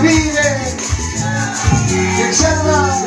vive y exalta.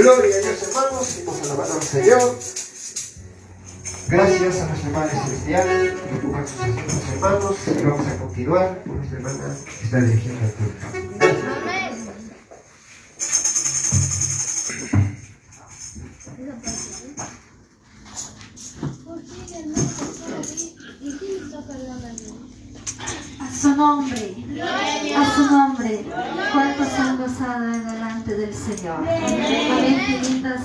Gloria a Dios, hermanos. Seguimos alabando al Señor. Gracias a nuestra Madre Celestial por tu sus asuntos, hermanos. Y vamos a continuar con nuestra hermana que está dirigiendo el culto. A su nombre, cuántos han gozado delante del Señor. Amén, qué lindas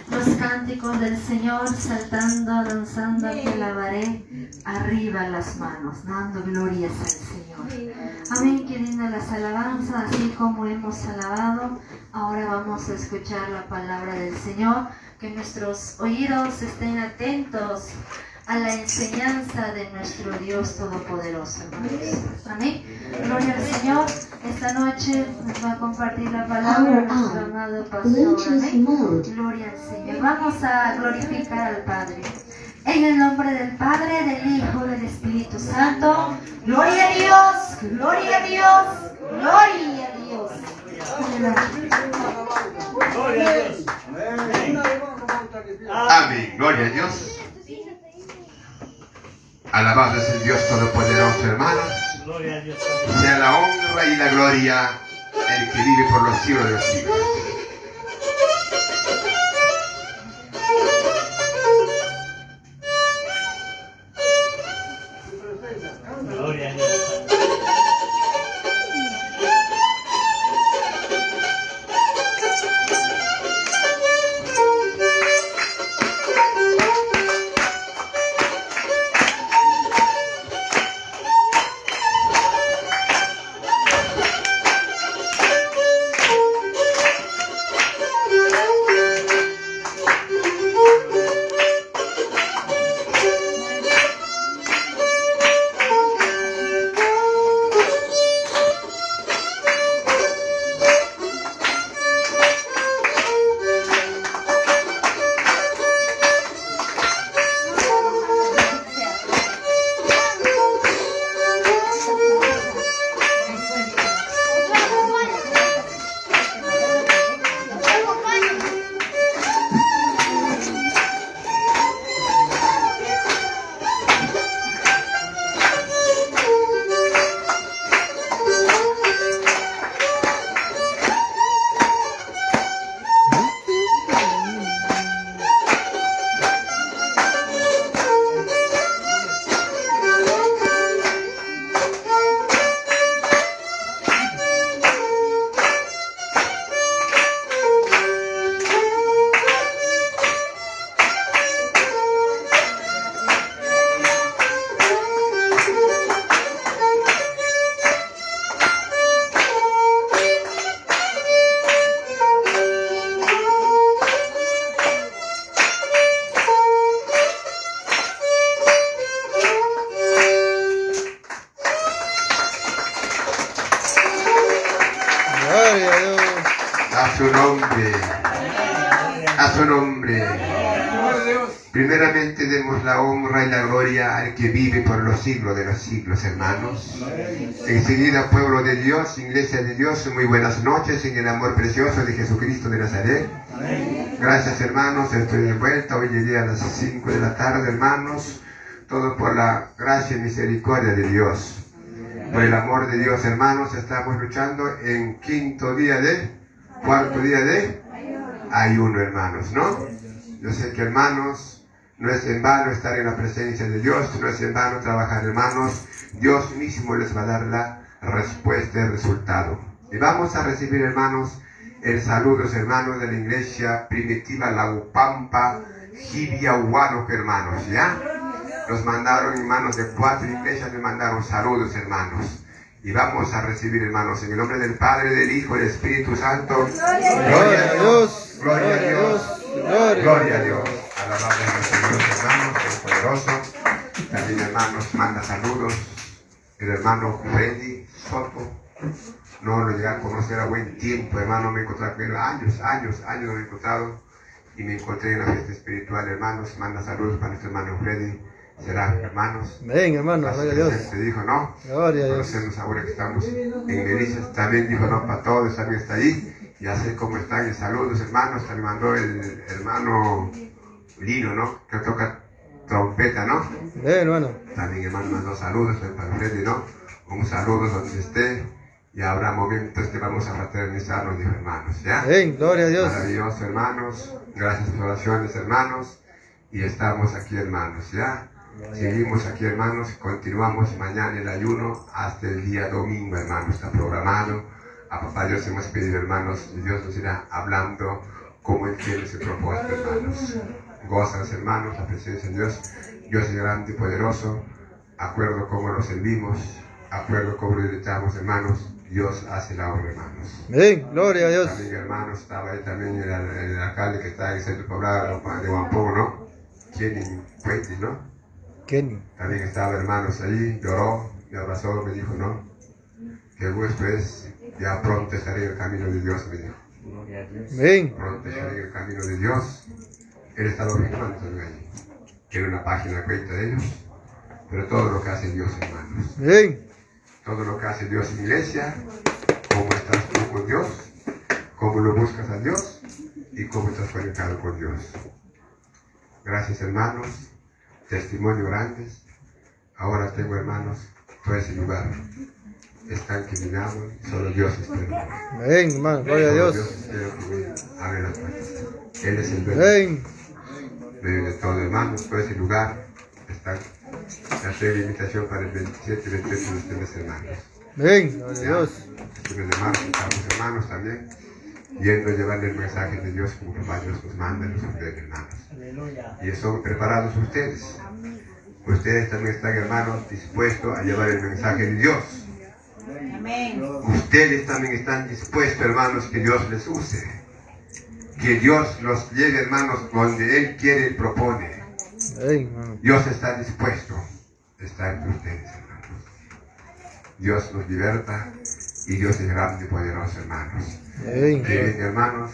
los cánticos del Señor, saltando, danzando, te alabaré, arriba las manos, dando glorias al Señor. Amén, qué lindas las alabanzas, así como hemos alabado. Ahora vamos a escuchar la palabra del Señor, que nuestros oídos estén atentos a la enseñanza de nuestro Dios Todopoderoso, hermanos. Amén. Gloria al Señor. Esta noche nos va a compartir la palabra nuestro amado pastor. Amén. Gloria al Señor. Vamos a glorificar al Padre. En el nombre del Padre, del Hijo, del Espíritu Santo. Gloria a Dios, gloria a Dios, gloria a Dios. Gloria a Dios. Amén. Gloria a Dios. Alabado es el Dios Todopoderoso, hermanos. Gloria a Dios. Sea la honra y la gloria el que vive por los siglos de los siglos. Gloria a Dios. A su nombre. A su nombre. Primeramente demos la honra y la gloria al que vive por los siglos de los siglos, hermanos. Enseguida, pueblo de Dios, iglesia de Dios, muy buenas noches en el amor precioso de Jesucristo de Nazaret. Gracias, hermanos, estoy de vuelta. Hoy llegué a las 5 de la tarde, hermanos. Todo por la gracia y misericordia de Dios. Por el amor de Dios, hermanos, estamos luchando en cuarto día de ayuno, hermanos, ¿no? Yo sé que, hermanos, no es en vano estar en la presencia de Dios, no es en vano trabajar, hermanos. Dios mismo les va a dar la respuesta y el resultado. Y vamos a recibir, hermanos, el saludo, hermanos, de la iglesia primitiva Laupampa, Jibiahuano, hermanos, ¿ya? Nos mandaron, hermanos, de 4 iglesias, nos mandaron saludos, hermanos. Y vamos a recibir, hermanos, en el nombre del Padre, del Hijo y del Espíritu Santo. Gloria a Dios. Gloria a Dios. Gloria a Dios. Alabado es nuestro Dios, hermanos, el poderoso. También, hermanos, manda saludos. El hermano Freddy Soto. No lo llegué a conocer a buen tiempo, hermano. Me encontré con él años no me he encontrado. Y me encontré en la fiesta espiritual, hermanos. Manda saludos para nuestro hermano Freddy. Será, hermanos. Ven, hermanos, gloria a Dios. Te dijo, no. Gloria a Dios. Conocemos ahora que estamos en Melissa. También dijo, no, para todos, también está ahí. Ya sé cómo están. Y saludos, hermanos. Se me mandó el hermano Lino, ¿no? Que toca trompeta, ¿no? Hermano. También, hermano, mandó saludos para Freddy, ¿no? Un saludo donde esté. Y habrá momentos que vamos a fraternizarnos, dijo, hermanos, ¿ya? Gloria a Dios. Maravilloso, hermanos. Gracias por las oraciones, hermanos. Y estamos aquí, hermanos, ¿ya? Seguimos aquí, hermanos. Continuamos mañana el ayuno hasta el día domingo, hermanos. Está programado. A papá Dios hemos pedido, hermanos. Y Dios nos irá hablando como Él tiene su propósito, hermanos. Gozan, hermanos, la presencia de Dios. Dios es grande y poderoso. Acuerdo cómo lo servimos. Acuerdo cómo lo editamos, hermanos. Dios hace la obra, hermanos. Gloria a Dios. También, hermanos, estaba ahí también el alcalde que está en el centro poblado de Huampoco, ¿no? Kenny Puente, ¿no? Kenny. También estaba, hermanos, ahí, lloró, me abrazó, me dijo, ¿no? Que vuestro es, ya pronto estaré en el camino de Dios, me dijo. Pronto estaré en el camino de Dios. Él estaba brincando también ahí. Tiene una página de cuenta de ellos. Pero todo lo que hace Dios, hermanos. Todo lo que hace Dios en iglesia, cómo estás tú con Dios, cómo lo buscas a Dios y cómo estás conectado con Dios. Gracias, hermanos. Testimonio grandes. Ahora tengo, hermanos, todo ese lugar. Están caminados, solo Dios espera. Hermano, gloria a Dios. Dios espera que me abre las puertas. Él es el dueño. Medio de todo, hermanos, todo ese lugar está. Hacer la invitación para el 27 y 28 de ustedes, hermanos. Gloria a Dios. Ustedes, hermanos, estamos, hermanos, también yendo a llevarle el mensaje de Dios como papá Dios nos manda a los ustedes, hermanos. Y son preparados ustedes. Ustedes también están, hermanos, dispuestos a llevar el mensaje de Dios. Ustedes también están dispuestos, hermanos, que Dios les use. Que Dios los lleve, hermanos, donde Él quiere y propone. Dios está dispuesto a estar entre ustedes, hermanos. Dios nos liberta y Dios es grande y poderoso, hermanos. Bien, hermanos,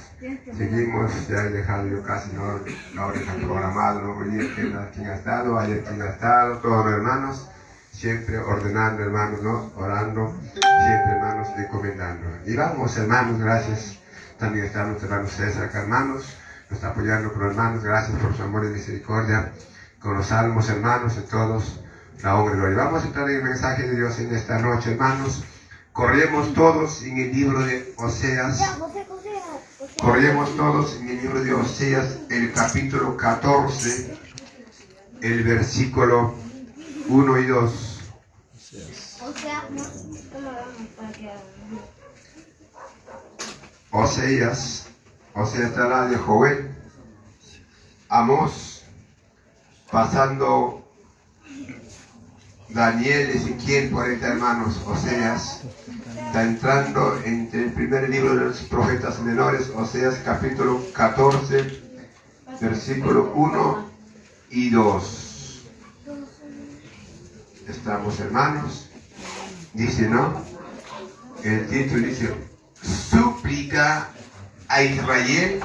seguimos. Ya he dejado yo casi, ¿no? La hora está programada, no voy a ir quién ha estado, ayer quién ha estado, todos los hermanos, siempre ordenando, hermanos, ¿no? Orando, siempre, hermanos, encomendando. Y vamos, hermanos, gracias. También están nuestros hermanos César acá, hermanos. Nos está apoyando con los hermanos, gracias por su amor y misericordia, con los salmos, hermanos, de todos, la honra y gloria. Vamos a entrar en el mensaje de Dios en esta noche, hermanos. Corremos todos en el libro de Oseas. Corremos todos en el libro de Oseas, el capítulo 14, el versículo 1 y 2. Oseas está la de Joel, Amós, pasando Daniel, Ezequiel, 40 hermanos, Oseas, está entrando entre el primer libro de los profetas menores, Oseas capítulo 14, versículo 1 y 2. Estamos, hermanos, dice, ¿no? El título dice, súplica a Israel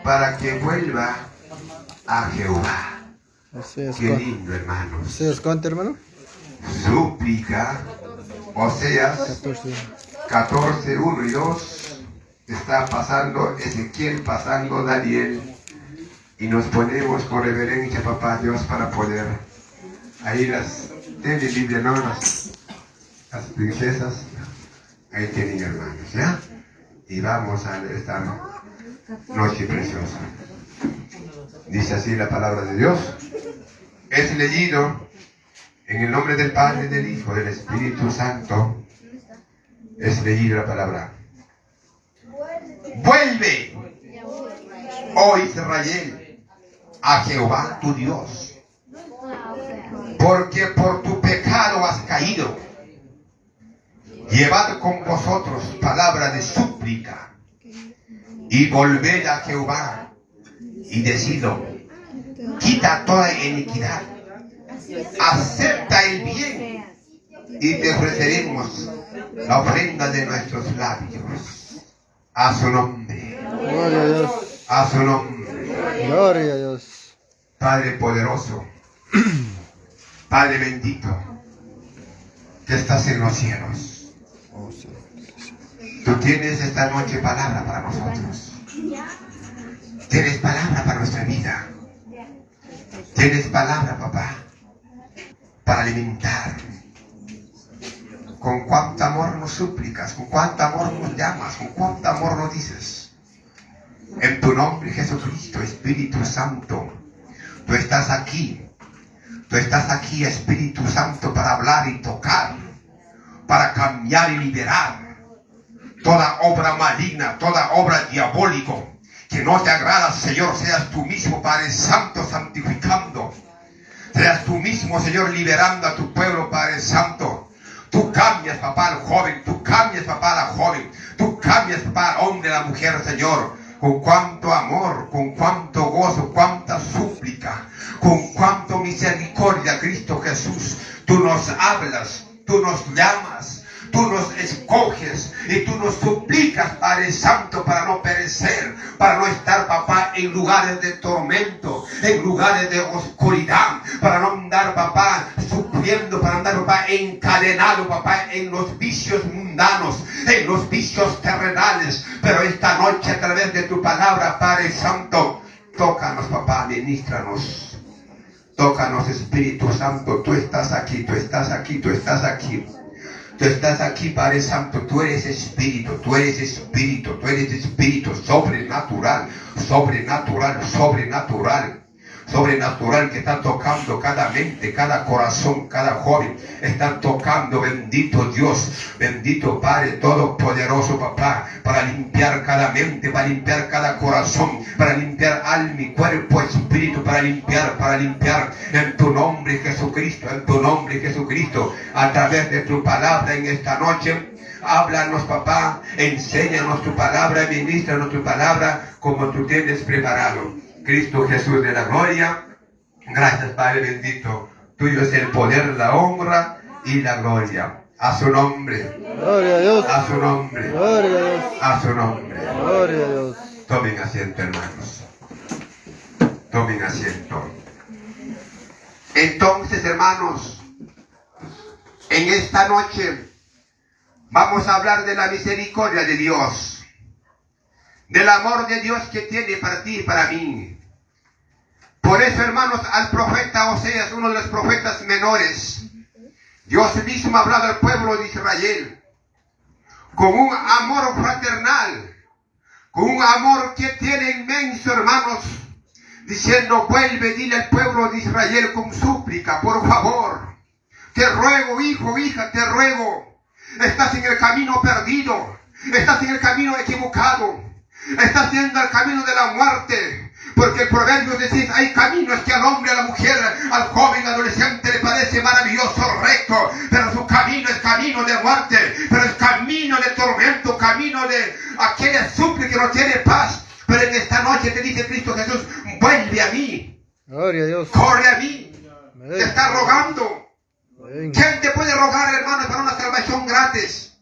para que vuelva a Jehová. Qué lindo, hermanos. ¿Oseas cuánto, hermano? Súplica, Oseas 14, 1 y 2. Está pasando Ezequiel, pasando Daniel. Y nos ponemos con reverencia, papá Dios, para poder. Ahí las tienen Biblia, ¿no? Las princesas. Ahí tienen, hermanos, ¿ya? Y vamos a esta noche preciosa. Dice así la palabra de Dios. Es leído en el nombre del Padre, del Hijo, del Espíritu Santo. Es leída la palabra. Vuelve, oh Israel, a Jehová tu Dios, porque por tu pecado has caído. Llevad con vosotros palabra de súplica y volved a Jehová y decidlo. Quita toda iniquidad, acepta el bien y te ofreceremos la ofrenda de nuestros labios. A su nombre. Gloria a Dios. A su nombre. Gloria a Dios. Padre poderoso, Padre bendito, que estás en los cielos. Tú tienes esta noche palabra para nosotros. Tienes palabra para nuestra vida. Tienes palabra, papá, para alimentar. Con cuánto amor nos suplicas, con cuánto amor nos llamas, con cuánto amor nos dices. En tu nombre, Jesucristo, Espíritu Santo, tú estás aquí. Tú estás aquí, Espíritu Santo, para hablar y tocar, para cambiar y liberar toda obra maligna, toda obra diabólica que no te agrada, Señor. Seas tú mismo, Padre Santo, santificando. Seas tú mismo, Señor, liberando a tu pueblo, Padre Santo. Tú cambias, papá, al joven. Tú cambias, papá, a la joven. Tú cambias, papá, al hombre, a la mujer, Señor. Con cuánto amor, con cuánto gozo, cuánta súplica, con cuánto misericordia, Cristo Jesús. Tú nos hablas, tú nos llamas, tú nos escoges y tú nos suplicas, Padre Santo, para no perecer, para no estar, papá, en lugares de tormento, en lugares de oscuridad, para no andar, papá, sufriendo, para andar, papá, encadenado, papá, en los vicios mundanos, en los vicios terrenales. Pero esta noche, a través de tu palabra, Padre Santo, tócanos, papá, ministranos. Tócanos, Espíritu Santo. Tú estás aquí, tú estás aquí, tú estás aquí. Tú estás aquí, Padre Santo. Tú eres Espíritu, tú eres Espíritu, tú eres Espíritu sobrenatural, sobrenatural, sobrenatural. Sobrenatural que está tocando cada mente, cada corazón, cada joven. Están tocando, bendito Dios, bendito Padre Todopoderoso, papá, para limpiar cada mente, para limpiar cada corazón, para limpiar alma y cuerpo, espíritu, para limpiar en tu nombre, Jesucristo, en tu nombre, Jesucristo, a través de tu palabra en esta noche. Háblanos, papá, enséñanos tu palabra, ministranos tu palabra como tú tienes preparado. Cristo Jesús de la gloria, gracias, Padre bendito. Tuyo es el poder, la honra y la gloria. A su nombre. Gloria a Dios. A su nombre. Gloria a Dios. A su nombre. Gloria a Dios. Tomen asiento, hermanos. Tomen asiento. Entonces, hermanos, en esta noche vamos a hablar de la misericordia de Dios, del amor de Dios que tiene para ti y para mí. Por eso, hermanos, al profeta Oseas, uno de los profetas menores, Dios mismo ha hablado al pueblo de Israel con un amor fraternal, con un amor que tiene inmenso, hermanos, diciendo: vuelve, dile al pueblo de Israel con súplica, por favor, te ruego, hijo, hija, te ruego, estás en el camino perdido, estás en el camino equivocado, estás yendo al camino de la muerte. Porque el proverbio dice: hay caminos que al hombre, a la mujer, al joven, al adolescente le parece maravilloso, recto, pero su camino es camino de muerte, pero es camino de tormento, camino de aquella súplica que no tiene paz. Pero en esta noche te dice Cristo Jesús: vuelve a mí, Gloria a Dios. corre a mí, te está rogando. Amén. ¿Quién te puede rogar, hermano, para una salvación gratis?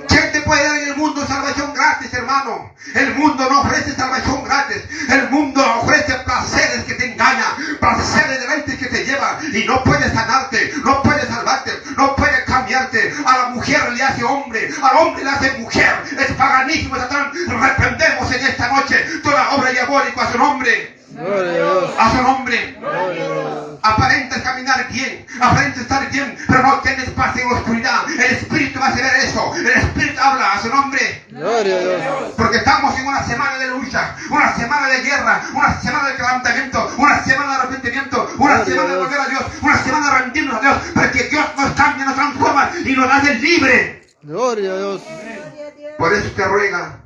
¿Quién te puede dar en el mundo salvación gratis, hermano? El mundo no ofrece salvación gratis. El mundo ofrece placeres que te engañan, placeres de deleites que te llevan, y no puede sanarte, no puede salvarte, no puede cambiarte. A la mujer le hace hombre, al hombre le hace mujer. Es paganismo, Satán. Reprendemos en esta noche toda obra diabólica a su nombre. Gloria a Dios. A su nombre. Gloria a Dios. Aparenta caminar bien, aparenta estar bien, pero no tienes paz en la oscuridad. El Espíritu va a hacer eso. El Espíritu habla a su nombre. Gloria a Dios. Porque estamos en una semana de lucha, una semana de guerra, una semana de quebrantamiento, una semana de arrepentimiento, una semana de volver a Dios, una semana de rendirnos a Dios, para que Dios nos cambie, nos transforma y nos hace libre. Gloria a Dios. Por eso te ruega.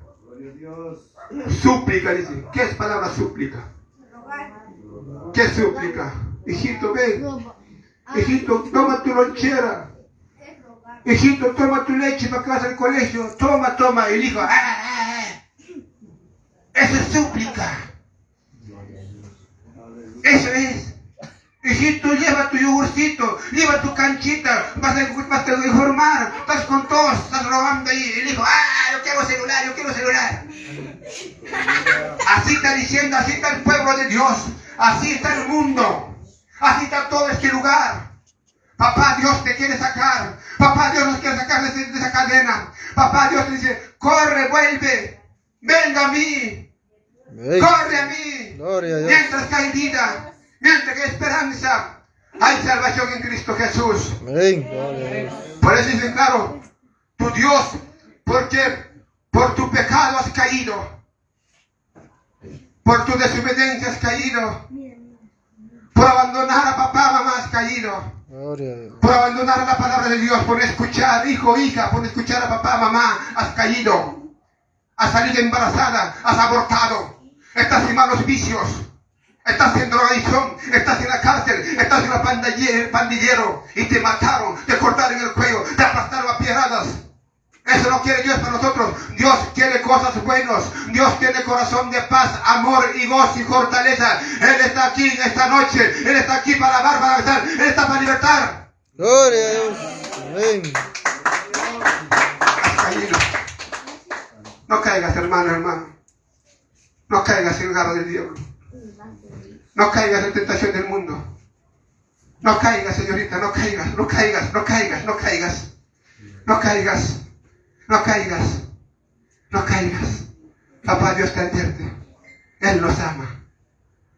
Súplica, dice. ¿Qué es palabra súplica? ¿Qué súplica? Hijito, ven. Hijito, toma tu lonchera. Hijito, toma tu leche para que vas al colegio. Toma, toma. Y el hijo, eso es súplica. Eso es. Hijito, lleva tu yogurcito, lleva tu canchita, vas a informar, estás con todos, estás robando ahí. El hijo, yo quiero celular, yo quiero celular. Así está diciendo, así está el pueblo de Dios, así está el mundo, así está todo este lugar. Papá Dios te quiere sacar. Papá Dios nos quiere sacar de esa cadena. Papá Dios te dice, corre, vuelve. Venga a mí. Amén. Corre a mí. Gloria a Dios. Mientras que hay vida, mientras que hay esperanza, hay salvación en Cristo Jesús. Amén. Gloria a Dios. Por eso dice claro, tu Dios, porque por tu pecado has caído. Por tu desobediencia has caído. Por abandonar a papá, mamá has caído. Gloria a Dios. Por abandonar la palabra de Dios, por escuchar, hijo, hija, por escuchar a papá, mamá, has caído. Has salido embarazada, has abortado. Estás en malos vicios. Estás en drogadicción, estás en la cárcel, estás en la pandillero. Y te mataron, te cortaron el cuello, te aplastaron a piedradas. Eso no quiere Dios para nosotros. Dios quiere cosas buenas. Dios tiene corazón de paz, amor y gozo y fortaleza. Él está aquí en esta noche. Él está aquí para amar, para libertar. Él está para libertar. Gloria a Dios. Amén. Has caído. No caigas, hermano. No caigas en el garra del diablo. No caigas en tentación del mundo. No caigas, señorita. No caigas. No caigas. No caigas. No caigas. No caigas. No caigas, no caigas. Papá Dios te advierte. Él nos ama.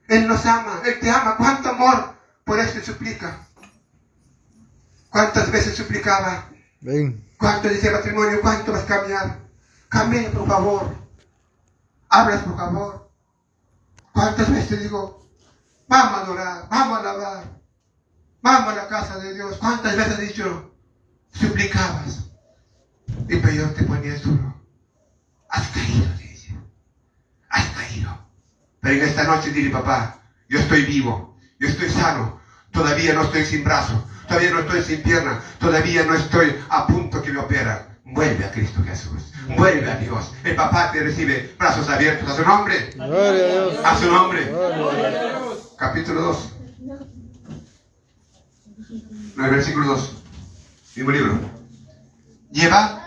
Él nos ama, Él te ama. ¿Cuánto amor? Por eso te suplica. ¿Cuántas veces suplicaba? Amén. ¿Cuánto dice matrimonio? ¿Cuánto vas a cambiar? Camine, por favor. Hablas, por favor. ¿Cuántas veces digo, vamos a adorar, vamos a alabar, vamos a la casa de Dios? ¿Cuántas veces he dicho, suplicabas? Y pero te ponías duro. Has caído, te dice. Has caído. Pero en esta noche dile, papá, yo estoy vivo, yo estoy sano, todavía no estoy sin brazo, todavía no estoy sin pierna, todavía no estoy a punto que me operan. Vuelve a Cristo Jesús, vuelve a Dios. El papá te recibe brazos abiertos a su nombre. Gloria a Dios. A su nombre. Gloria a Dios. Capítulo 2. No, el versículo 2. Mismo libro. Llevad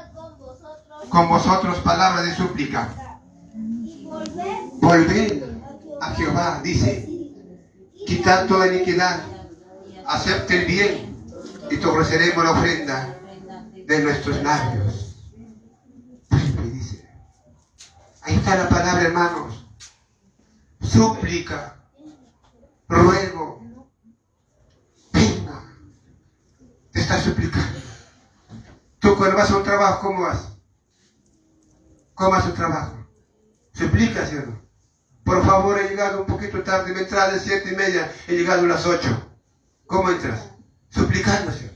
con vosotros palabras de súplica. Volved a Jehová, dice. Quitad toda iniquidad. Acepte el bien y te ofreceremos la ofrenda de nuestros labios. Pues dice. Ahí está la palabra, hermanos. Súplica. Ruego. Venga. Te está suplicando. Tú cuando vas a un trabajo, ¿cómo vas? ¿Cómo vas a un trabajo? Suplica, ¿sí o no? Por favor, he llegado un poquito tarde, me entré a las 7:30, he llegado a las 8. ¿Cómo entras? Suplicando, ¿sí?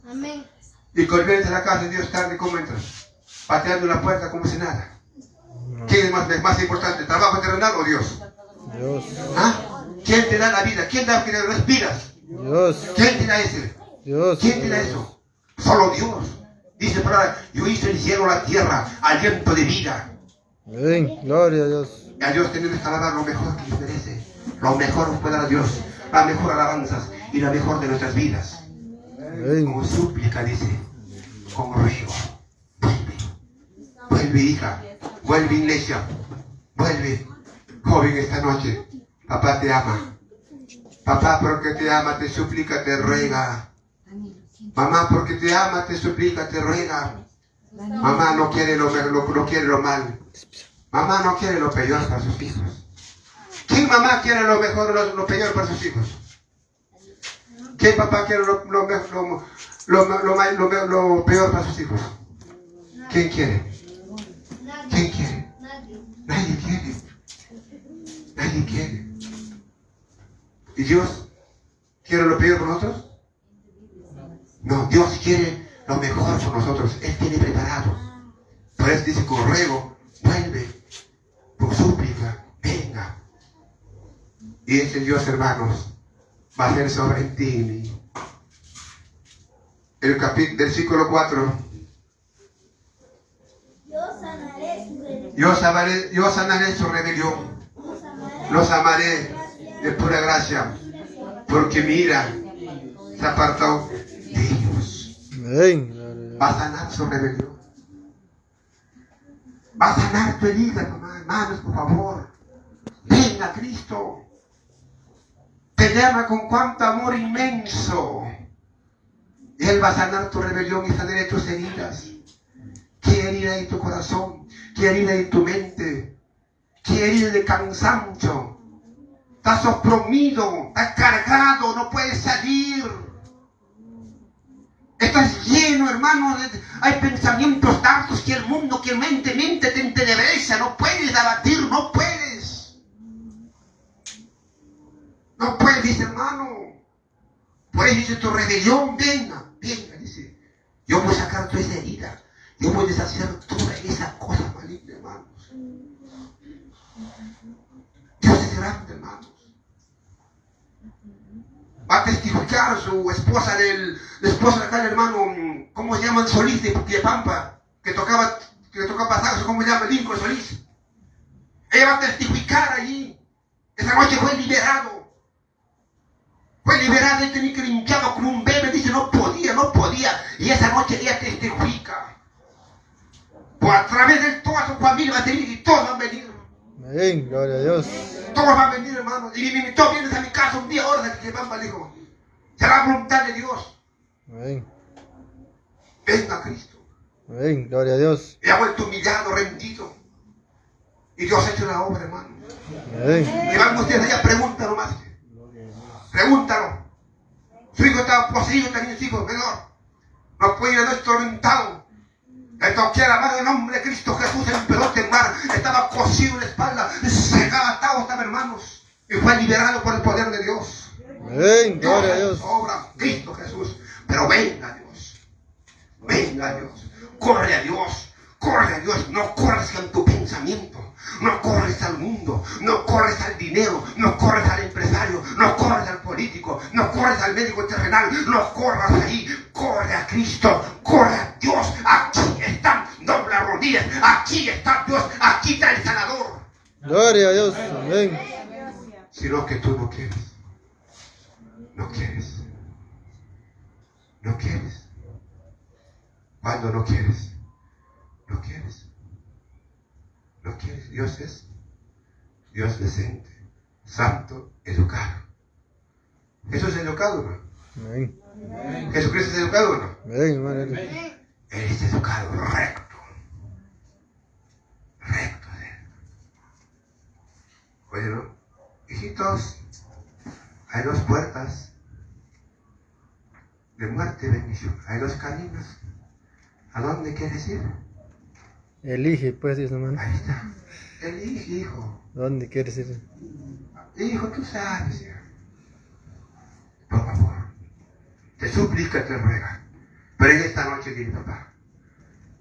Amén. Y cuando vienes a la casa de Dios tarde, ¿cómo entras? Pateando la puerta como si nada. ¿Quién es más importante, el trabajo terrenal o Dios? Dios. ¿Ah? ¿Quién te da la vida? ¿Quién da que respiras? Dios. ¿Quién te da ese? Dios. ¿Quién te da eso? Solo Dios. Dice para yo hice el cielo, la tierra, aliento de vida. Amén. Gloria a Dios. Y a Dios tenemos que alabar lo mejor que nos merece. Lo mejor nos puede dar a Dios. La mejor alabanzas y la mejor de nuestras vidas. Amén. Como súplica, dice. Como ruego. Vuelve. Vuelve, hija. Vuelve, iglesia. Vuelve. Joven, esta noche. Papá te ama. Papá, porque te ama, te suplica, te ruega. Mamá, porque te ama, te suplica, te ruega. Mamá no quiere no quiere lo mal. Mamá no quiere lo peor para sus hijos. ¿Quién mamá quiere lo mejor, lo peor para sus hijos? ¿Quién papá quiere lo peor para sus hijos? ¿Quién quiere? ¿Quién quiere? Nadie quiere. Nadie quiere. ¿Y Dios quiere lo peor por nosotros? No, Dios quiere lo mejor por nosotros. Él tiene preparado. Por eso dice, con ruego, vuelve, por súplica, venga. Y ese Dios, hermanos, va a hacer sobre ti y mí. El versículo 4. Yo sanaré su rebelión. Los amaré de pura gracia, porque mi ira se apartó de ellos. Amén. Va a sanar su rebelión. Va a sanar tu herida, mamá. Hermanos, por favor. Ven a Cristo. Te llama con cuánto amor inmenso. Él va a sanar tu rebelión y sanar tus heridas. ¿Qué herida hay en tu corazón? ¿Qué herida hay en tu mente? ¿Qué herida de cansancio? Estás oprimido, estás cargado, no puedes salir. Estás lleno, hermano, hay pensamientos tantos que el mundo, que mente te entenebrece, no puedes abatir, no puedes. No puedes, hermano. Por eso dice tu rebelión, venga, dice. Yo voy a sacar toda esa herida, yo voy a deshacer toda esa cosa maligna, hermanos. Dios es grande, hermanos. Va a testificar su esposa la esposa de acá, el hermano, ¿cómo se llama? Solís de Pampa, que tocaba pasajes, ¿cómo se llama? Lincoln Solís. Ella va a testificar allí. Esa noche fue liberado. Fue liberado y tenía que limpiarlo con un bebé. Dice, no podía. Y esa noche ella testifica. Por a través de toda su familia va a venir y todos van a venir. Amén, gloria a Dios. Todos van a venir, hermano. Y me invitó, vienes a mi casa un día, ahora que Pampa dijo, será la voluntad de Dios. Amén. Venga a Cristo. Amén, gloria a Dios. Y ha vuelto humillado, rendido. Y Dios ha hecho la obra, hermano. Amén. Y van ustedes allá, pregúntalo más. Pregúntalo. Su hijo estaba poseído, también su hijo menor. No puede ir a nuestro tormentado. Le toqué a la mano en nombre de Cristo Jesús, empezó a temblar, estaba cosido en la espalda, cegado, atado estaba, hermanos. Y fue liberado por el poder de Dios. Amén, gloria a Dios. Obra Cristo Jesús. Pero venga Dios. Venga Dios. Corre a Dios. Corre a Dios. No corres en tu pensamiento. No corres al mundo. No corres al dinero. No corres al empresario. No corres al político. No corres al médico terrenal. No corras ahí. Corre a Cristo. Corre a Dios. Aquí están. Dobla rodillas. Aquí está Dios. Aquí está el sanador. Gloria a Dios. Amén. Sino que tú no quieres. No quieres. No quieres. Cuando no quieres. No quieres. No quieres. Dios es Dios decente, santo, educado. ¿Jesús es educado o no? Amén. ¿Jesucristo es educado o no? Amén, hermano. Él es educado, recto. Recto. Oye, ¿no? Hijitos, hay dos puertas de muerte y bendición. Hay dos caminos. ¿A dónde quieres ir? Elige, pues, Dios, hermano. Ahí está. Elige, hijo. ¿Dónde quieres ir? Hijo, tú sabes, hijo. Por favor. Te suplica, te ruega. Pero en esta noche dile, papá,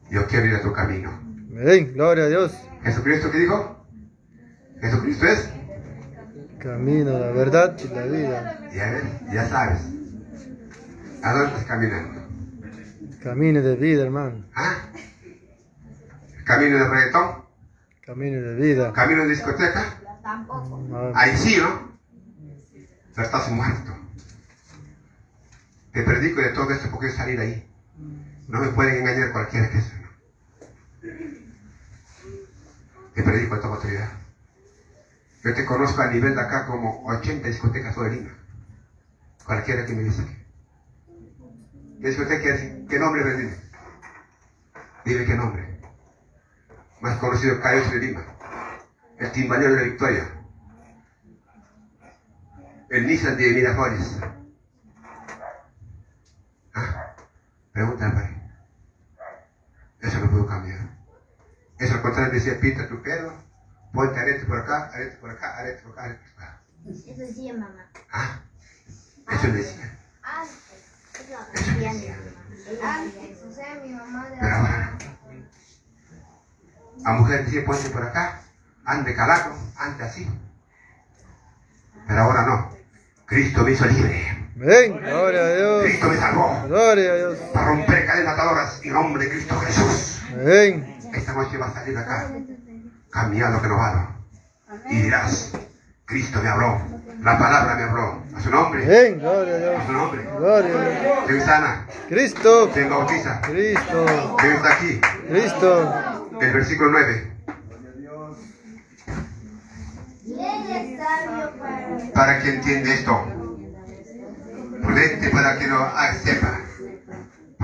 yo quiero ir a tu camino. Amén, gloria a Dios. ¿Jesucristo qué dijo? Jesucristo es. Camino, la verdad y la vida. Ya ves, ya sabes. ¿A dónde estás caminando? Camino de vida, hermano. ¿Ah? ¿Camino de reggaetón? Camino de vida. ¿Camino de discoteca? Amén. Ahí sí, ¿no? Pero estás muerto. Te predico de todo esto porque es salir ahí. No me pueden engañar cualquiera que sea, ¿no? Te predico de toda autoridad. Yo te conozco a nivel de acá como 80 discotecas todo el Lima. Cualquiera que me dice ¿qué discoteca es? ¿Qué nombre me dice? Dime qué nombre. Más conocido Cayo de Lima, el Timbalero de la Victoria, el Nissan de Miraflores. ¿Ah? Pregúntale, padre. Eso no puedo cambiar. Eso al contrario decía, pinta tu pelo, ponte arete por acá, arete por acá, arete por acá, arete por acá. Eso decía mamá. ¿Ah? Eso le decía. Antes, eso decía. Antes, o sea, mi mamá de Pero ahora, a mujer decía, ponte por acá, ande calaco, ande así. Pero ahora no. Cristo me hizo libre. Amén, gloria a Dios. Cristo me salvó Gloria a Dios. para romper cadenas atadoras en nombre de Cristo Jesús. Amén. Esta noche va a salir de acá, cambiado, renovado. Y dirás, Cristo me habló, la palabra me habló. A su nombre, Amén, gloria a a Dios. su nombre. Gloria a Dios. ¿Quién sana? Cristo. ¿Quién bautiza? Cristo. ¿Quién está aquí? Cristo. El versículo 9. sabio Para que entienda esto. Prudente para que lo sepa.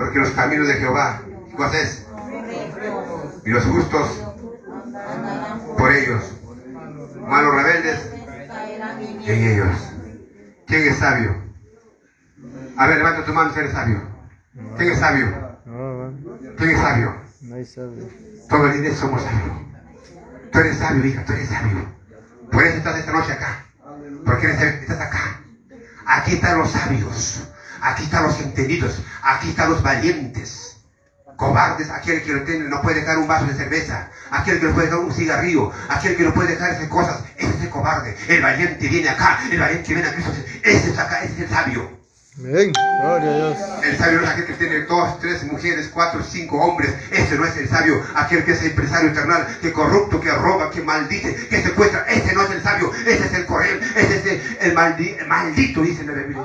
Porque los caminos de Jehová, ¿qué cosa es? Y los justos por ellos. Malos rebeldes en ellos. ¿Quién es sabio? A ver, levanta tu mano si eres sabio. ¿Quién es sabio? No, ¿Quién es sabio? no hay sabio. Todos los días somos sabios. Tú eres sabio, hija, tú eres sabio. Por eso estás esta noche acá. Porque estás acá. Aquí están los sabios. Aquí están los entendidos. Aquí están los valientes. Cobardes, aquel que no puede dejar un vaso de cerveza, aquel que no puede dejar un cigarrillo, aquel que no puede dejar esas cosas, ese es el cobarde. El valiente viene acá, el valiente viene a Cristo, ese es acá, ese es el sabio. Amén. Gloria a Dios. El sabio no es aquel que tiene 2, 3 mujeres, 4, 5 hombres. Ese no es el sabio. Aquel que es empresario eternal, que corrupto, que roba, que maldice, que secuestra. Ese no es el sabio. Ese es el correo. Ese es el maldito, dice la Biblia.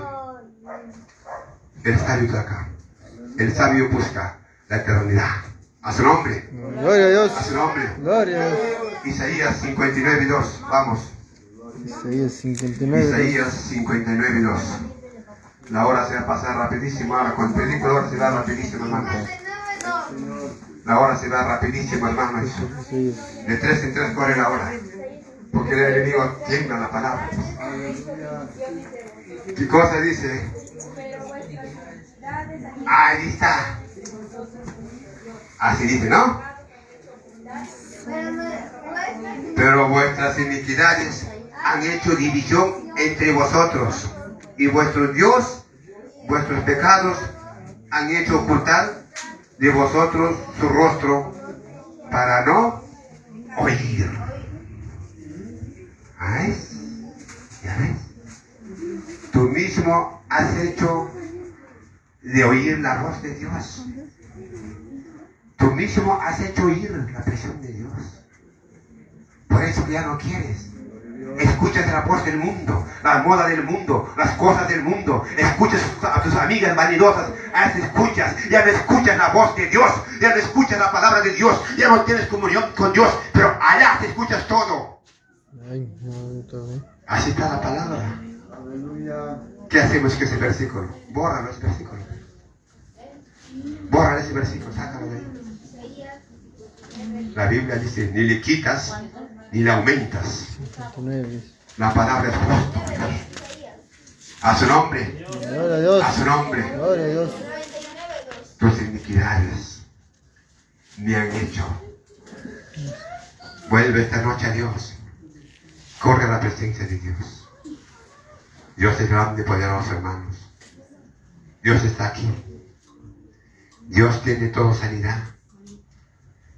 El sabio está acá. El sabio busca la eternidad. A su nombre. Gloria a Dios. A su nombre. Gloria a Dios. Isaías 59:2. Vamos. Isaías 59. Isaías 59:2. La hora se va a pasar rapidísimo. Ahora cuando predico la hora se va rapidísimo, hermano. La hora se va rapidísimo, hermano. Isaías. De 3 en 3 corre la hora. Porque el enemigo tiembla la palabra. ¿Qué cosa dice? Ahí está. Así dice, ¿no? Pero vuestras iniquidades han hecho división entre vosotros. Y vuestro Dios, vuestros pecados han hecho ocultar de vosotros su rostro para no oír. ¿Ves? ¿Ya ves? Tú mismo has hecho de oír la voz de Dios. Tú mismo has hecho oír la presión de Dios. Por eso ya no quieres. Escuchas la voz del mundo, la moda del mundo, las cosas del mundo. Escuchas a tus amigas vanidosas. Ya no escuchas la voz de Dios. Ya no escuchas la palabra de Dios. Ya no tienes comunión con Dios. Pero allá te escuchas todo. Ay, no, todo. Así está la palabra. ¿Qué hacemos con ese versículo? Bórralo ese versículo. Bórralo ese versículo, sácalo de ahí. La Biblia dice, ni le quitas ni le aumentas. 59. La palabra es justo. A su nombre. Gloria a Dios. A su nombre. Gloria a Dios. Tus iniquidades me han hecho. Vuelve esta noche a Dios. Corre a la presencia de Dios. Dios es grande y poderoso, hermanos. Dios está aquí. Dios tiene toda sanidad.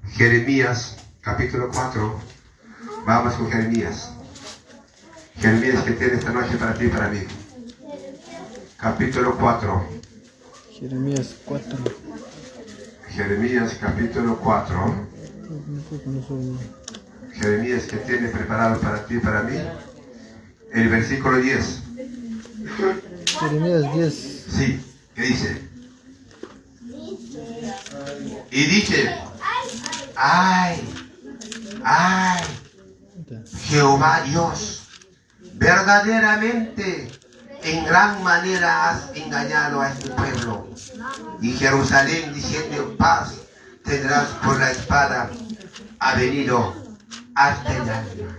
Jeremías, capítulo 4. Vamos con Jeremías. Jeremías que tiene esta noche para ti y para mí. Capítulo 4. Jeremías 4. Jeremías, capítulo 4. Jeremías que tiene preparado para ti y para mí. El versículo 10. Jeremías 10. Sí, ¿qué dice? Y dice, ay, Jehová Dios, verdaderamente en gran manera has engañado a este pueblo. Y Jerusalén diciendo paz tendrás, por la espada ha venido hasta el alma.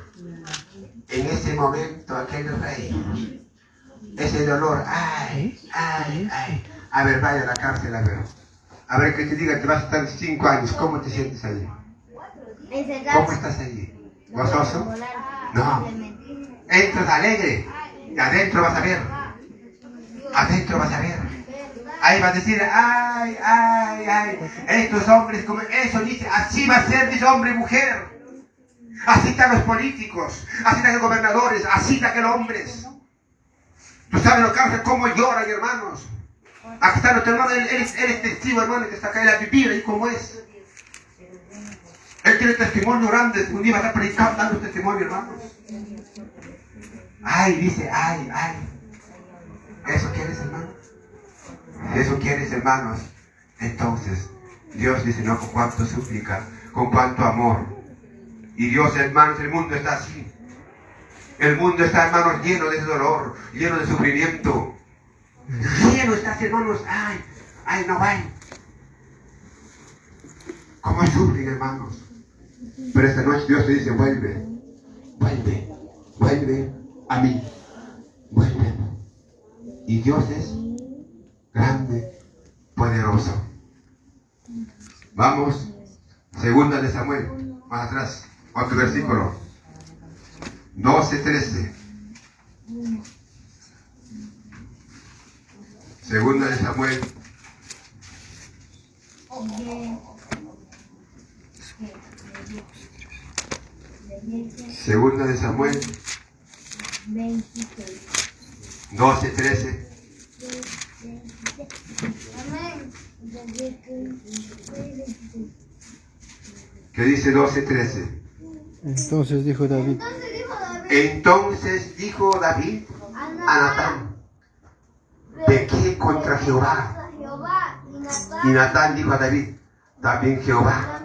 En ese momento aquel rey, ese dolor, ay. A ver, vaya a la cárcel, a ver. A ver, que te diga que vas a estar 5 años. ¿Cómo te sientes allí? ¿Cómo estás allí? ¿Gozoso? No. Entras alegre. Y adentro vas a ver. Adentro vas a ver. Ahí vas a decir, ay. Estos hombres, como eso dice, así va a ser, dice hombre y mujer. Así están los políticos. Así están los gobernadores. Así están los hombres. Tú sabes los cárceles cómo lloran, hermanos. Aquí está nuestro hermano, él es testigo, hermano, que está acá en la vivir y cómo es. Él tiene testimonio grande, un día va a estar predicando, dando testimonio, hermanos. Ay, dice, ay. ¿Eso quieres, hermano? ¿Eso quieres, hermanos? Entonces, Dios dice, no, con cuánto súplica, con cuánto amor. Y Dios, hermanos, el mundo está así. El mundo está, hermanos, lleno de dolor, lleno de sufrimiento. Lleno está, hermanos, ay, no vayan. ¿Cómo sufren, hermanos? Pero esta noche Dios te dice, vuelve, vuelve, vuelve a mí, vuelve. Y Dios es grande, poderoso. Vamos, segunda de Samuel, más atrás, otro versículo, 12:13. Segunda de Samuel. Segunda de Samuel 12:13. ¿Qué dice 12:13? Entonces dijo David, Entonces dijo David a Natán, pequé contra Jehová. Y Natán dijo a David, también Jehová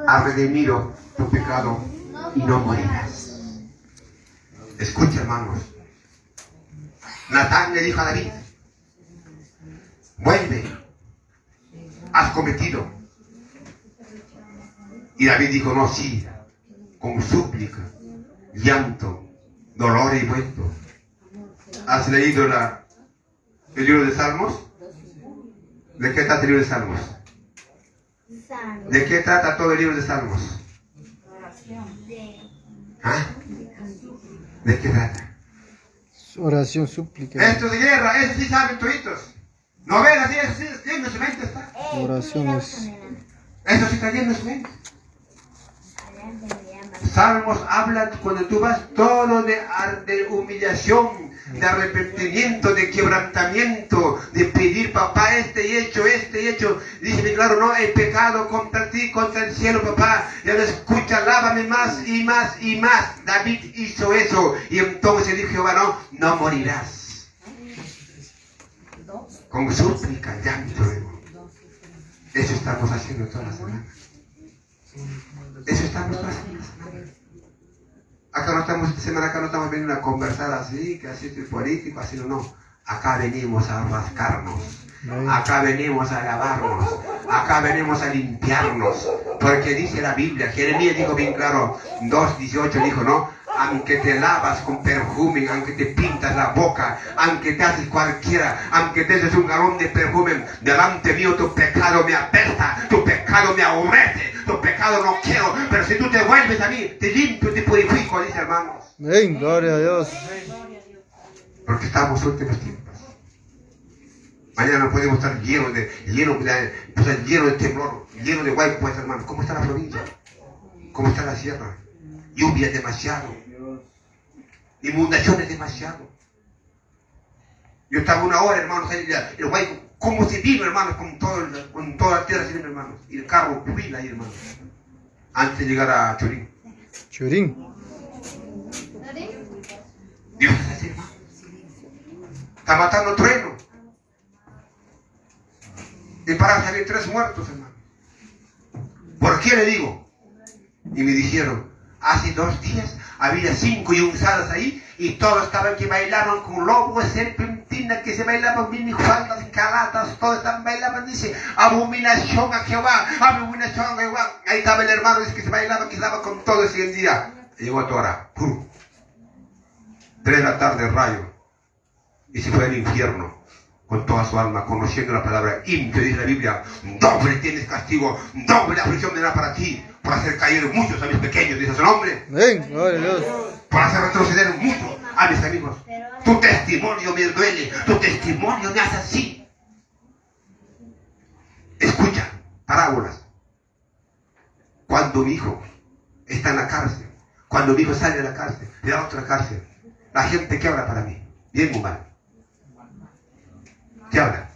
ha redimido tu pecado y no morirás. Escucha, hermanos. Natán le dijo a David, vuelve, has cometido. Y David dijo, no, sí, con súplica, llanto, dolor y vuelto. ¿Has leído el libro de Salmos? ¿De qué trata el libro de Salmos? ¿De qué trata todo el libro de Salmos? ¿Ah? ¿De qué trata? oración, súplica. Esto de guerra, eso sí saben toditos. Novelas, eso sí, lleno de su mente está. Oraciones. Eso sí está lleno de su mente. Salmos hablan cuando tú vas todo de humillación, de arrepentimiento, de quebrantamiento, de pedir, papá, este y hecho. Dice, claro, no, he pecado contra ti, contra el cielo, papá. Ya no escucha, lávame más y más y más. David hizo eso. Y entonces dijo Jehová, no morirás. Con súplica, llanto. Eso estamos haciendo toda la semana. Eso estamos haciendo. Acá no estamos esta semana, acá no estamos veniendo a conversar así, que así estoy político, así no. Acá venimos a rascarnos, acá venimos a lavarnos, acá venimos a limpiarnos, porque dice la Biblia, Jeremías dijo bien claro, 2:18 dijo, no, aunque te lavas con perfume, aunque te pintas la boca, aunque te haces cualquiera, aunque te haces un galón de perfume, delante mío tu pecado me apesta, tu pecado me aborrece, tu pecado no quiero, pero si tú te vuelves a mí, te limpio, te purifico, dice hermanos. Amén, gloria a Dios. Porque estamos en últimos tiempos. Mañana no podemos estar llenos de temblor, llenos de huaycos, hermanos. ¿Cómo está la provincia? ¿Cómo está la sierra? Lluvia demasiado. Inundaciones demasiado. Yo estaba una hora, hermanos, ahí, el huayco, ¿cómo se vino, hermanos? Con toda la tierra se vino, hermanos. Y el carro pila ahí, hermanos. Antes de llegar a Churín. Churín. Dios es así, hermano. Está matando trueno. Y para salir 3 muertos, hermano. ¿Por qué le digo? Y me dijeron, hace 2 días había 5 yunzadas ahí y todos estaban que bailaban con lobos, serpentinas, que se bailaban minifaldas, calatas, todos estaban bailando, dice, abominación a Jehová, abominación a Jehová. Ahí estaba el hermano, dice que se bailaba, que estaba con todo ese día. Llegó a tu hora, 3 de la tarde, rayo, y se fue al infierno con toda su alma, conociendo la palabra impio, dice la Biblia, doble tienes castigo, doble aflicción vendrá para ti, por hacer caer muchos a mis pequeños, dice su nombre. Amén, gloria a Dios. Por hacer retroceder mucho a mis amigos. Tu testimonio me duele, tu testimonio me hace así. Escucha, parábolas. Cuando mi hijo está en la cárcel, cuando mi hijo sale de la cárcel, de la otra cárcel, la gente que habla para mí, bien o mal. ¿Qué habla?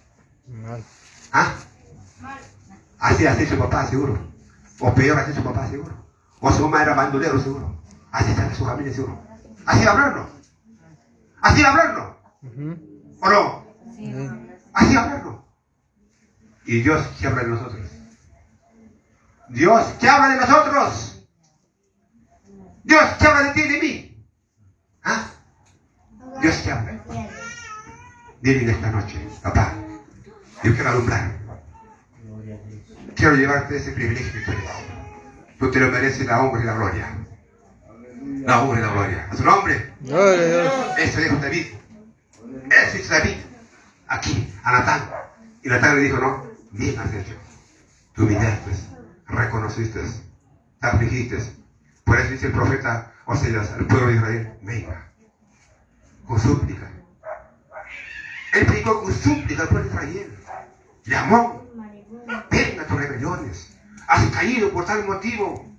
Mal. ¿Ah? Así hace su papá, seguro. O peor hace su papá, seguro. O su mamá era bandolero, seguro. Así está su familia, seguro. Así va a hablarlo. Así va a hablarlo. ¿O no? Así va a hablarlo. Y Dios que habla de nosotros. Dios que habla de nosotros. Dios que habla de ti y de mí. ¿Ah? Dios que habla. Vienen esta noche, papá. Yo quiero alumbrar. quiero llevarte ese privilegio que tú eres. Tú te lo mereces, la honra y la gloria. La honra y la gloria. A su nombre. Gloria a Dios. Eso dijo David. Eso hizo David. Aquí, a Natán. Y Natán le dijo, no, bien has hecho. Te humillaste, reconociste, te afligiste. Por eso dice el profeta Oseas al pueblo de Israel, venga, con súplica. Él predicó con súplica al pueblo de Israel. Llamó, venga tus rebeliones. Has caído por tal motivo.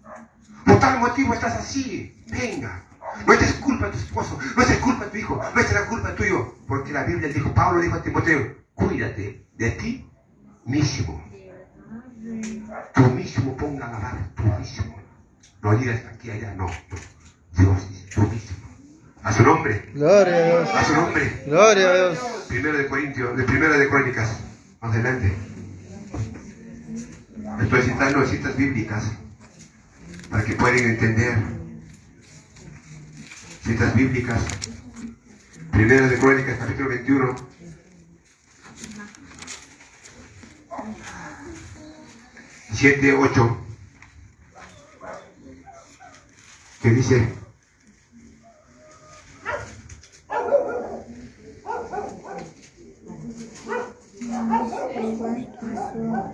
Por tal motivo estás así. Venga. No es culpa de tu esposo, no es culpa de tu hijo, no es la culpa tuyo. Porque la Biblia dijo, Pablo dijo a Timoteo, cuídate de ti mismo. Tú mismo ponga a lavar, tú mismo. No digas aquí, allá, no. Dios dice, tú mismo. A su nombre. Gloria a Dios. A su nombre. Gloria a Dios. Primero de Crónicas. Más adelante. Estoy citando citas bíblicas para que puedan entender. Citas bíblicas. Primero de Crónicas, capítulo 21. Siete, 8. ¿Qué dice?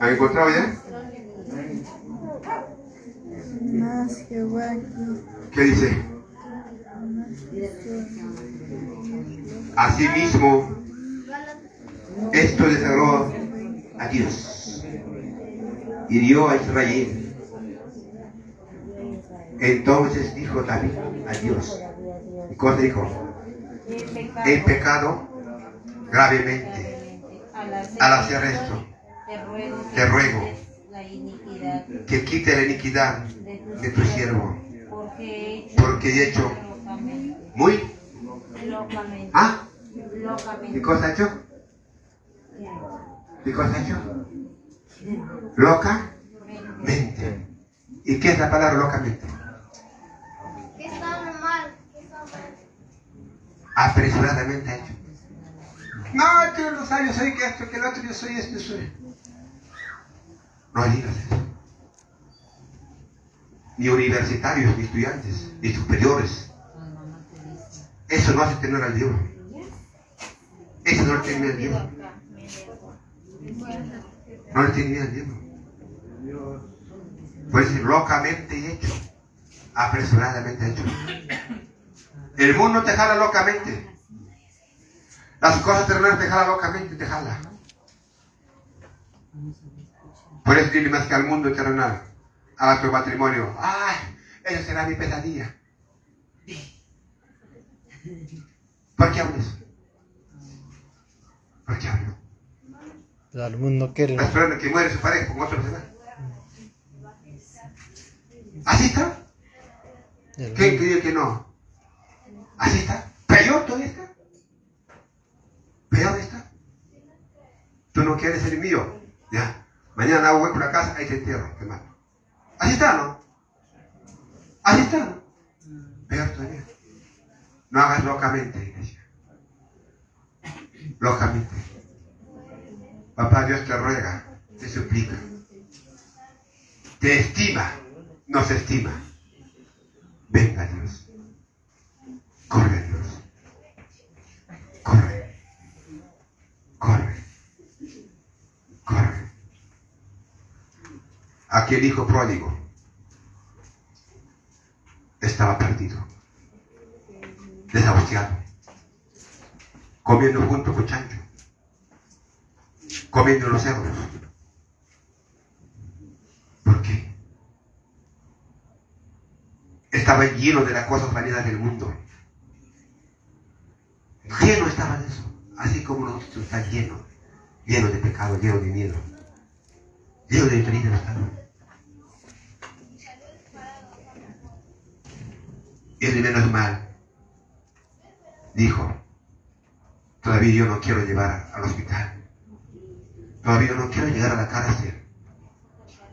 ¿Han encontrado ya? ¿Qué dice? Asimismo, esto les agradó a Dios y dio a Israel. Entonces dijo David a Dios. ¿Y cosa dijo? He pecado gravemente al hacer esto. Te ruego que quite la iniquidad de tu siervo, porque he hecho muy. ¿Ah? ¿Qué cosa ha hecho? ¿Qué cosa ha hecho? Locamente. ¿Y qué es la palabra locamente? Que está mal, que está mal. Apresuradamente ha hecho. No, tú no sabes, yo soy que esto, que el otro, yo soy esto, yo soy. No digas eso. Ni universitarios, ni estudiantes, ni superiores. Eso no hace tener al Dios. Eso no le tiene al Dios. No le tiene al Dios. Pues locamente hecho. Apresuradamente hecho. El mundo te jala locamente. Las cosas terrenales te jala locamente, te jala. Por eso tiene más que al mundo terrenal. A tu matrimonio. ¡Ay! Eso será mi pesadilla. ¿Por qué hablo eso? ¿Por qué hablo? El mundo quiere. Está esperando que muere su pareja con otro personaje. ¿Así está? ¿Quién cree que no? ¿Así está? ¿Peor todavía está? ¿Peor está? Tú no quieres ser mío. Ya. Mañana hago hueco en la casa, ahí te entierro, hermano. Así está, ¿no? Así está, ¿no? Peor todavía. No hagas locamente, iglesia. Locamente. Papá Dios te ruega, te suplica. Te estima, no se estima. Venga Dios. Corre Dios. Corre. Corre. Corre. Aquel hijo pródigo estaba perdido, desahuciado, comiendo junto con chancho, comiendo los cerdos. ¿Por qué? Estaba lleno de las cosas vanidas del mundo. Lleno estaba de eso, así como nosotros está lleno de pecado, lleno de miedo, lleno de tristeza estaba. Él, menos mal, dijo, todavía yo no quiero llevar al hospital, todavía yo no quiero llegar a la cárcel,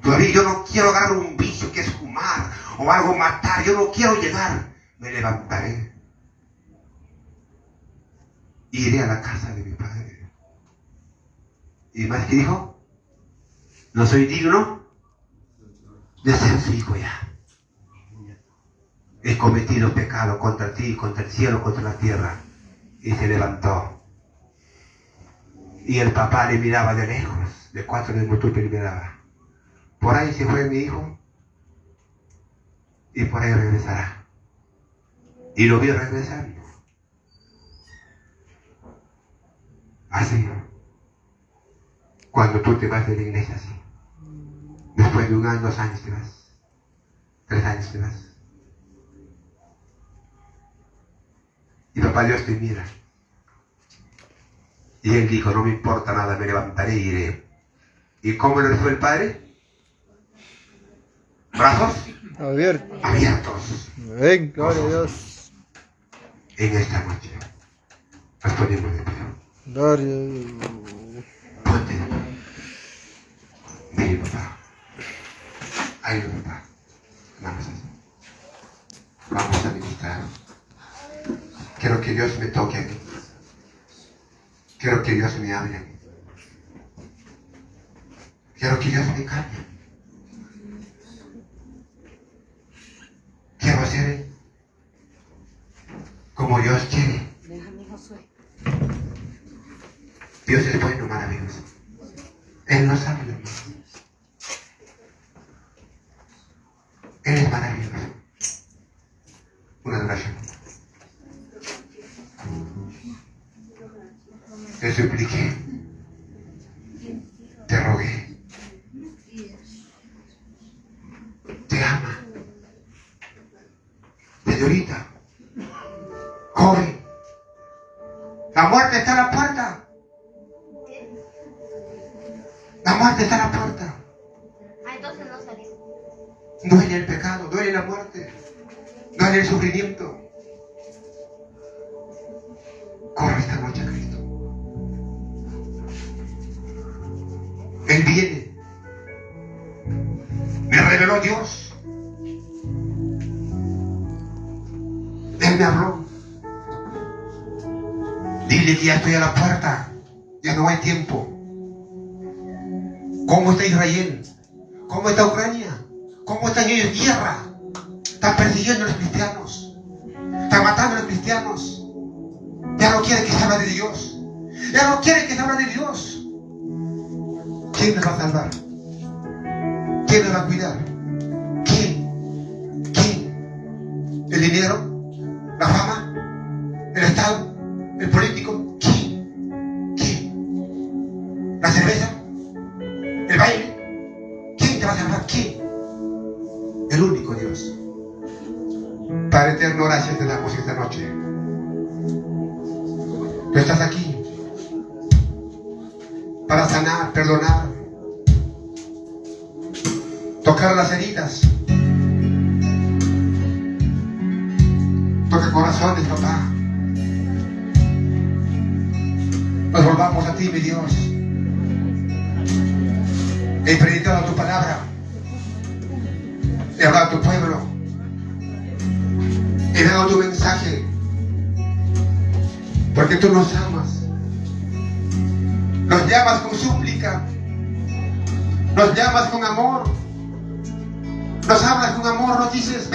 todavía yo no quiero agarrar un vicio que es fumar o algo matar, yo no quiero llegar, me levantaré, iré a la casa de mi padre. Y más que dijo, no soy digno de ser su hijo ya. He cometido pecado contra ti, contra el cielo, contra la tierra. Y se levantó. Y el papá le miraba de lejos, de 4 de multitud le miraba. Por ahí se fue mi hijo y por ahí regresará. Y lo vio regresando. Así. Cuando tú te vas de la iglesia así. Después de 1 año, 2 años te vas. 3 años te vas. Y papá Dios te mira. Y él dijo, no me importa nada, me levantaré e iré. ¿Y cómo le fue el padre? Brazos Abierto. abiertos. Ven, gloria a Dios. En esta noche nos ponemos de pie. Gloria a Dios. Ponte de pie. Mire, papá. Ahí va, papá. Vamos a hacer. Vamos a ministrar. Quiero que Dios me toque a mí. Quiero que Dios me hable a mí. Quiero que Dios me cambie. Quiero hacer como Dios quiere. Dios es bueno, maravilloso. Él nos habla. Él es maravilloso. Una oración. Te supliqué. Te rogué. Te ama. Señorita. Joven. La muerte está a la puerta. La muerte está a la puerta. Ah, entonces no salís. Duele el pecado, duele la muerte, duele el sufrimiento. Corre esta noche a Cristo. Él viene. Me reveló Dios. Él me habló. Dile que ya estoy a la puerta. Ya no hay tiempo. ¿Cómo está Israel? ¿Cómo está Ucrania? ¿Cómo están ellos en guerra? Están persiguiendo a los cristianos. Están matando a los cristianos. Ya no quieren que se hable de Dios. Ya no quieren que se hable de Dios. ¿Quién nos va a salvar? ¿Quién nos va a cuidar? ¿Quién? ¿Quién? ¿El dinero? ¿La fama? ¿El Estado? ¿El político? ¿Quién? ¿Quién? ¿La cerveza? ¿El baile? ¿Quién te va a salvar? ¿Quién? El único Dios. Padre eterno, gracias te damos esta noche. Tú estás aquí para sanar, perdonar, tocar las heridas. Toca corazones, papá. Nos volvamos a ti, mi Dios. He predicado tu palabra. He hablado a tu pueblo. He dado tu mensaje. Porque tú nos amas. Nos llamas con súplica. Nos llamas con amor. Nos hablas con amor. Nos dices,